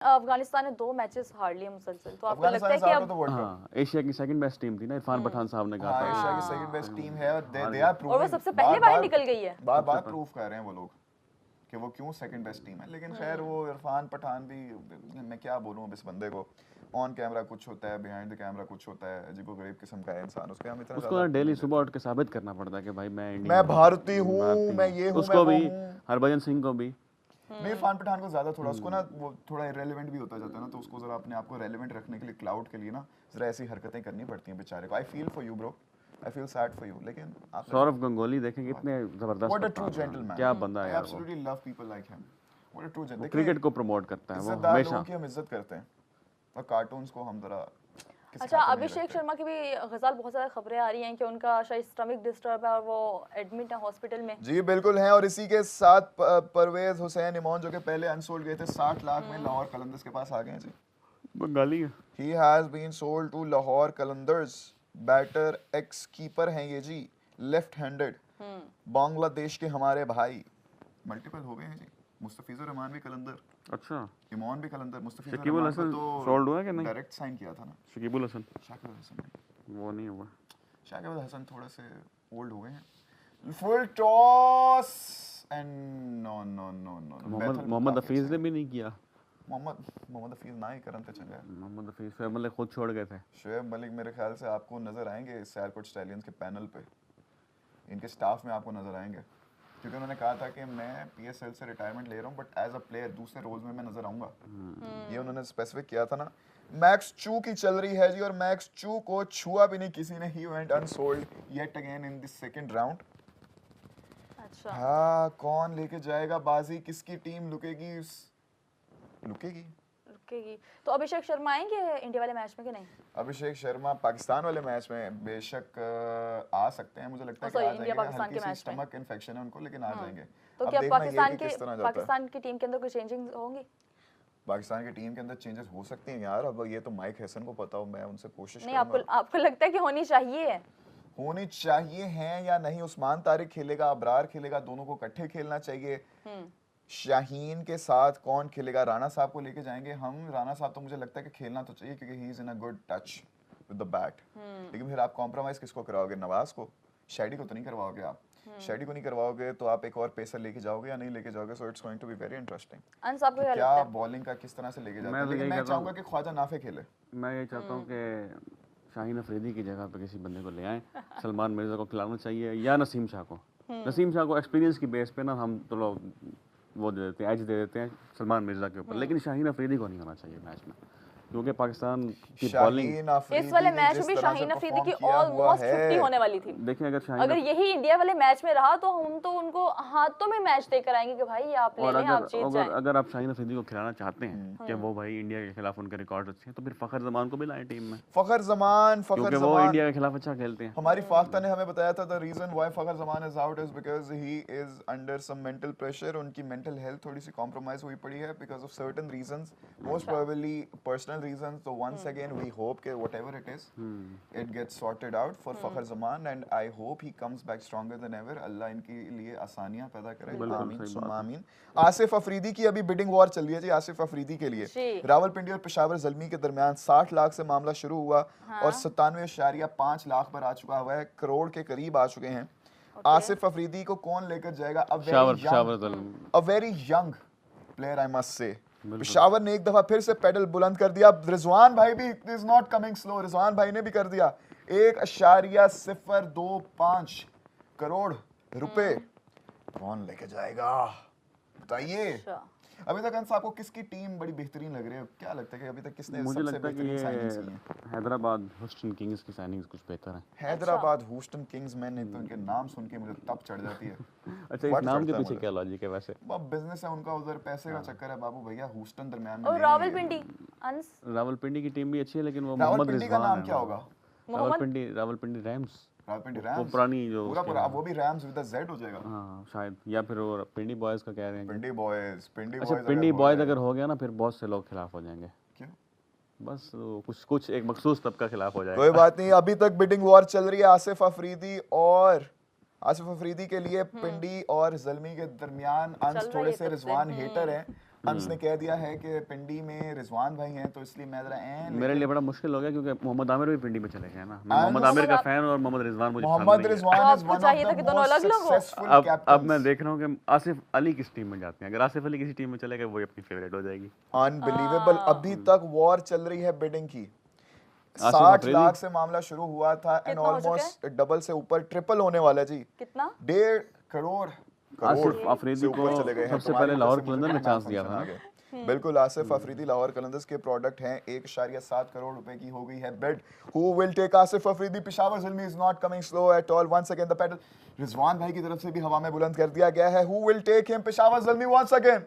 अफगानिस्तान ने 2 मैचेस हार लिए मुसलसल, तो आपको लगता है कि अब हाँ, एशिया की सेकंड बेस्ट टीम थी ना, इरफान पठान साहब ने कहा था एशिया की सेकंड बेस्ट टीम है और दे आर और वो सबसे पहले बाहर निकल गई है। बार प्रूव कर रहे हैं वो लोग कि वो क्यों सेकंड बेस्ट टीम है। लेकिन खैर वो इरफान पठान भी, मैं क्या बोलूं अब इस बंदे को, ऑन कैमरा कुछ होता है, बिहाइंड द कैमरा कुछ होता है, अजीबो गरीब किस्म का है इंसान। उसके हम इतना उसको डेली सुबह उठ के साबित करना पड़ता है कि भाई मैं इंडिया, मैं भारतीय हूं, मैं ये हूं, उसको भी, हरभजन सिंह को भी। नहीं, इरफान पठान को ज्यादा थोड़ा उसको ना वो थोड़ा इररिलेवेंट भी होता जाता है ना, तो उसको जरा अपने आप को रेलेवेंट रखने के लिए क्लाउड के लिए ना जरा ऐसी हरकतें करनी पड़ती हैं बेचारे को। I feel for you bro, I feel sad for you. लेकिन आप सौरव गंगोली देखें कितने जबरदस्त, व्हाट अ ट्रू जेंटलमैन, क्या बंदा है यार, वो absolutely love people like him, what a true gentleman. Cricket को प्रमोट करता है वो इज्जतदार हमेशा। लोगों की हम इज्जत करते हैं और कार्टून्स को हम जरा अच्छा, अभिषेक शर्मा की भी गज़ाल बहुत ज़्यादा खबरें आ रही हैं कि उनका शायद स्टमक डिस्टर्ब है और वो एडमिट है हॉस्पिटल में। जी बिल्कुल है। और इसी के साथ परवेज हुसैन इमोन जो कि पहले अनसोल्ड गए थे 60 लाख में, लाहौर कलंदर्स के पास आ गए हैं जी। बंगाली है। He has been sold to Lahore Qalandars. Batter ex keeper हैं ये जी, लेफ्ट हैंडेड, बांग्लादेश के हमारे भाई। मल्टीपल हो गए हैं जी। मुस्तफिजुर रहमान भी कलंदर, अच्छा, इमोन भी कलंदर। मुस्तफिजुर शकीबुल रहमान हसन को सोल्ड हुआ कि नहीं? डायरेक्ट साइन किया था ना शकीबुल हसन, शाकिब हसन। वो नहीं हुआ। शाकिब हसन थोड़े से ओल्ड हो गए हैं। Full toss and no no no no. Mohammad Hafeez ने भी नहीं किया। मोहम्मद हफीज ना ही करन थे चंगा। मोहम्मद हफीज शोएब मलिक खुद छोड़ गए थे। शोएब मलिक मेरे ख्याल से आपको नजर आएंगे सियालकोट स्टैलियंस के पैनल पे, इनके स्टाफ में आपको नजर आएंगे, क्योंकि उन्होंने कहा था कि मैं पीएसएल से रिटायरमेंट ले रहा हूँ बट एज अ प्लेयर दूसरे रोल्स में मैं नजर आऊंगा। ये उन्होंने स्पेसिफिक किया था ना। मैक्स चू की चल रही है जी, और मैक्स चू को छुआ भी नहीं किसी ने। He went unsold yet again in this second round. अच्छा, हाँ, कौन लेके जाएगा बाजी, किसकी टीम लुकेगी? रुकेगी। तो अभिषेक शर्मा आएंगे इंडिया वाले मैच में कि नहीं? अभिषेक शर्मा पाकिस्तान वाले मैच में बेशक आ सकते हैं, मुझे लगता है कि आ जाएंगे। हल्की सी स्टमक इन्फेक्शन है उनको, लेकिन आ जाएंगे। तो क्या पाकिस्तान की टीम के अंदर कोई चेंजिंग होंगी? पाकिस्तान की टीम के अंदर चेंजेस हो सकती हैं यार। अब ये तो माइक हैसन को पता हो, मैं उनसे कोशिश नहीं, आपको लगता है कि होनी चाहिए हैं या नहीं? उस्मान तारिक खेलेगा, अबरार खेलेगा, दोनों को इकट्ठे खेलना चाहिए। शाहीन के साथ कौन खेलेगा? राणा साहब को लेके जाएंगे हम। राणा साहब तो मुझे लगता है कि खेलना तो चाहिए क्योंकि he is in a good touch with the bat. लेकिन फिर आप कॉम्प्रोमाइज किसको कराओगे? नवाज को? शैडी को तो नहीं करवाओगे आप। शैडी को नहीं करवाओगे तो आप एक और पेसर लेके जाओगे या नहीं लेके जाओगे? So it's going to be very interesting. तो क्या बॉलिंग का किस तरह से लेके जाते हैं? लेकिन मैं चाहूंगा कि ख्वाजा नाफे खेले। मैं ये चाहता हूँ कि शाहीन अफरीदी की जगह पे किसी बंदे को ले आए। सलमान मिर्जा को खिलाना चाहिए या नसीम शाह को। नसीम शाह को एक्सपीरियंस की बेस पे ना हम तो वो दे देते हैं, एज दे देते हैं सलमान मिर्जा के ऊपर, लेकिन शाहीन अफरीदी को नहीं होना चाहिए मैच में, क्योंकि पाकिस्तान की बॉलिंग इस वाले मैच में भी शाहीन अफरीदी की ऑलमोस्ट 50 होने वाली थी। देखिए अगर यही इंडिया वाले मैच में रहा तो हम तो उनको हाथों में मैच देकर आएंगे कि भाई आप ले लें, आप जीत जाएं। अगर आप शाहीन अफरीदी को खिलाना चाहते हैं कि वो भाई इंडिया के खिलाफ उनके रिकॉर्ड अच्छे हैं, तो फिर फखर जमान को भी लाएं टीम में। फखर जमान क्योंकि वो इंडिया के खिलाफ अच्छा खेलते हैं। हमारी फाख्ता ने हमें बताया था the reason why Fakhar Zaman is out is because he is under some mental pressure. उनकी मेंटल हेल्थ थोड़ी सी कॉम्प्रोमाइज हुई पड़ी है because of certain reasons, most probably personal reasons. तो once again we hope that whatever it is, it gets sorted out for Fakhar Zaman, and I hope he comes back stronger than ever. Allah इनके लिए आसानियां पैदा करे, आमीन सुम्मा आमीन। आसिफ अफरीदी की अभी बिडिंग वॉर चल रही है जी। आसिफ अफरीदी के लिए रावलपिंडी और पेशावर ज़ल्मी के दरमियान 60 लाख से मामला शुरू हुआ और 97.5 लाख पर आ चुका हुआ है, करोड़ के करीब आ चुके हैं। आसिफ अफरीदी को कौन लेकर जाएगा? A very young player, I must say. Peshawar ने एक दफा फिर से पेडल बुलंद कर दिया। रिजवान भाई भी is not coming slow, Rizwan भाई ने भी कर दिया 1.025 करोड़ रुपए। कौन लेके जाएगा बताइए? अभी तक अंस आपको किसकी टीम बड़ी बेहतरीन लग रही है? क्या लगता है कि अभी तक किसने मुझे सबसे लगता है कि ये हैदराबाद ह्यूस्टन किंग्स की साइनिंग्स कुछ बेहतर है। हैदराबाद ह्यूस्टन किंग्स, मैंने तो उनके नाम सुन के मुझे तब चढ़ जाती है। अच्छा, इस नाम के पीछे क्या लॉजिक है वैसे? बिजनेस है उनका, उधर पैसे का चक्कर है बाबू भैया। ह्यूस्टन दरमियान में और रावलपिंडी की टीम भी अच्छी है, लेकिन वो मोहम्मद रिजवान का नाम क्या होगा? रावलपिंडी रैम्स, रावलपिंडी वो पुरानी जो पूरा वो भी रैम्स विद द जेड हो जाएगा। हां शायद, या फिर वो पिंडी बॉयज का कह रहे हैं। पिंडी बॉयज अच्छा, पिंडी बॉयज अगर हो गया ना फिर बहुत से लोग खिलाफ हो जाएंगे। क्यों? बस कुछ एक मखसूस तबका खिलाफ हो जाएगा। कोई बात नहीं, अभी तक बिडिंग वॉर चल रही है आसिफ अफरीदी के लिए पिंडी और ज़ल्मी के दरमियान। अंस थोड़े से रिजवान हेटर हैं अंस ने कह दिया है कि पिंडी में रिजवान भाई हैं तो इसलिए मैं जरा मेरे लिए बड़ा मुश्किल हो गया क्योंकि मोहम्मद आमिर भी पिंडी में चले गए ना। मैं I मोहम्मद know. आमिर का फैन और मोहम्मद रिजवान मुझे पसंद मोहम्मद नहीं है। रिजवान तो इज आपको वन चाहिए ऑफ था द कि दोनों मोस्ट अलग-अलग हो। सक्सेसफुल अब कैप्टन्स। मैं देख रहा हूँ कि आसिफ अली किस टीम में जाते हैं। अगर आसिफ अली किसी टीम में चले गए वो अपनी फेवरेट हो जाएगी। अनबिलीवेबल। अभी तक वॉर चल रही है बिडिंग की। आसिफ 60 अफरीदी? लाख से मामला शुरू हुआ था एंड कितना हो चुका ऑलमोस्ट डबल से ऊपर ट्रिपल होने वाला है जी। कितना? 1.5 करोड़ आसिफ अफरीदी से ऊपर को चले गए हैं। सबसे तुम्हारी पहले वजह लाहौर से मुझे कलंदर ने नाम चांस दिया फंक्शन था आ ना। गया। बिल्कुल आसिफ अफरीदी लाहौर कलंदर्स के प्रोडक्ट हैं। 1.7 करोड़ रुपए की हो गई है bid. Who will take Asif Afridi? Peshawar Zalmi is not coming slow at all. Once again the paddle Rizwan भाई की तरफ से भी हवा में बुलंद कर दिया गया है। Who will take him? Peshawar Zalmi once again.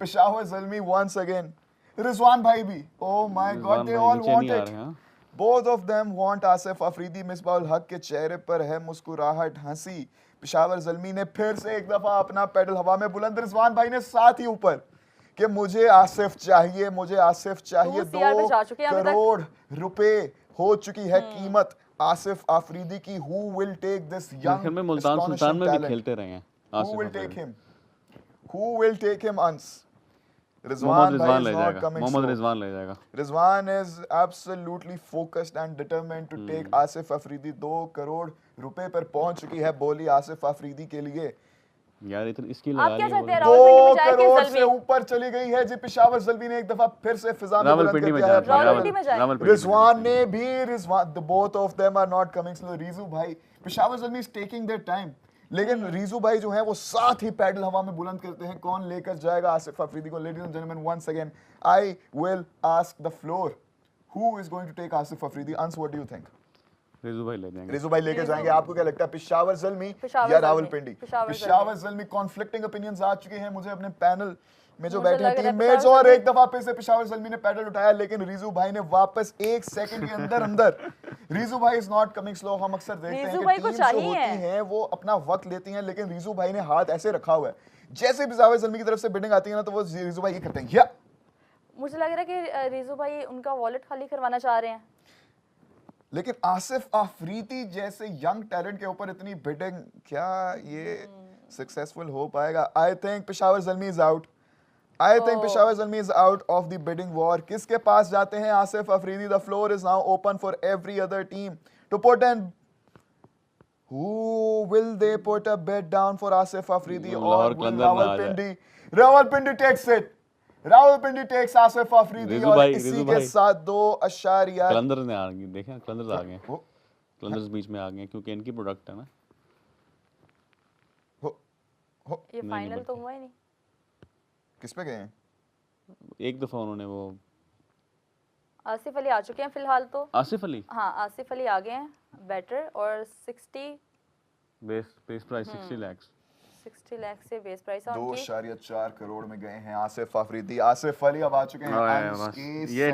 Peshawar Zalmi once again. Rizwan भाई भी। Oh my God, they all want it. Both of them want Asif Afridi. Misbahul Haq के चेहरे पर है मुस्कुराहट, हंसी। पेशावर ज़ल्मी ने फिर से एक दफा अपना पैडल हवा में बुलंद। रिजवान भाई ने साथ ही ऊपर कि मुझे आसिफ चाहिए, मुझे आसिफ चाहिए। 2 CR पे जा चुके हैं अभी तक। 2 करोड़ रुपए हो चुकी है कीमत आसिफ अफरीदी की। Who will take this young में मुल्तान सुल्तान में भी talent? खेलते रहे हैं Who will Asif take Afridi. him? Who will take him? Ans. Mohammad Rizwan bhai Rizwan is ले not जाएगा। coming Mohammad slow. रिजवान ले जाएगा। Rizwan is absolutely focused and determined to take Asif Afridi. 2 crore रुपए पर पहुंच चुकी है बोली आसिफ अफरीदी के लिए। यार इतनी इसकी आप लगा क्या ली चाहते हैं? 2 रावलपिंडी में जाए कि करोड़ से ज़ल्मी? ऊपर चली गई है जी। पेशावर ज़ल्मी ने एक दफा फिर से फिजा में बुलंद रावलपिंडी कर में दिया जाए। है। रावलपिंडी में जाए। रावलपिंडी में रिजवान ने भी Rizwan both of them are not coming slow. Riju भाई Peshawar Zalmi is taking their time, लेकिन रीजू भाई जो है वो साथ ही पैडल हवा में बुलंद करते हैं। कौन लेकर जाएगा आसिफ अफरीदी को? Ladies and gentleman, once again I will ask the floor, who is going to take Asif Afridi? अंस, what do you think? Riju भाई ले जाएंगे। रिजू भाई लेकर जाएंगे। आपको क्या लगता है, पेशावर ज़ल्मी पेशावर या ज़ल्मी? रावलपिंडी? पेशावर पेशावर ज़ल्मी। कॉन्फ्लिक्टिंग ओपिनियंस आ चुके हैं मुझे अपने पैनल में जो मुझे बैठे हैं लग रहा है टीममेट्स, पेशावर और ज़ल्मी- एक दफा फिर से पेशावर ज़ल्मी ने पैडल उठाया, लेकिन रीजू भाई ने वापस 1 सेकंड के अंदर अंदर रीजू भाई इज नॉट कमिंग स्लो। हम अक्सर देखते हैं रीजू कि भाई को टीम्स जो चाहिए होती है। हैं वो अपना वक्त लेती हैं, लेकिन रीजू भाई ने हाथ ऐसे रखा हुआ है जैसे पेशावर ज़ल्मी की तरफ से बिडिंग आती है ना, तो वो रीजू भाई ये करते हैं या। मुझे लग रहा है कि रीजू भाई उनका वॉलेट खाली करवाना चाह रहे हैं। लेकिन आसिफ अफरीदी जैसे यंग टैलेंट के ऊपर इतनी बिडिंग, क्या ये सक्सेसफुल हो पाएगा? I think Peshawar Zalmi is out. I think Peshawar Zalmi is out of the bidding war. किसके पास जाते हैं Asif Afridi? The floor is now open for every other team to put in. Who will they put a bet down for Asif Afridi or Lahore will कलंदर ना आ Rawalpindi? Rawalpindi takes it. Rawalpindi takes Asif Afridi Riju और भाई, इसी रिजू के भाई। साथ 2.8 कलंदर ने आ गए, देखें कलंदर आ गए। हो कलंदर्स बीच में आ गए क्योंकि इनकी प्रोडक्ट है ना। हो हो ये फाइनल तो हुआ ही नहीं। किस पे गए हैं? एक दफा उन्होंने वो आसिफ अली आ चुके हैं फिलहाल तो। आसिफ अली हाँ, आसिफ अली आ गए हैं बैटर, और 60 बेस प्राइस 60 लाख। 60 लाख से बेस प्राइस है उनकी। 2.4 करोड़ में गए हैं आसिफ अफरीदी। आसिफ अली अब आ चुके हैं हाँ, अंश बस की ये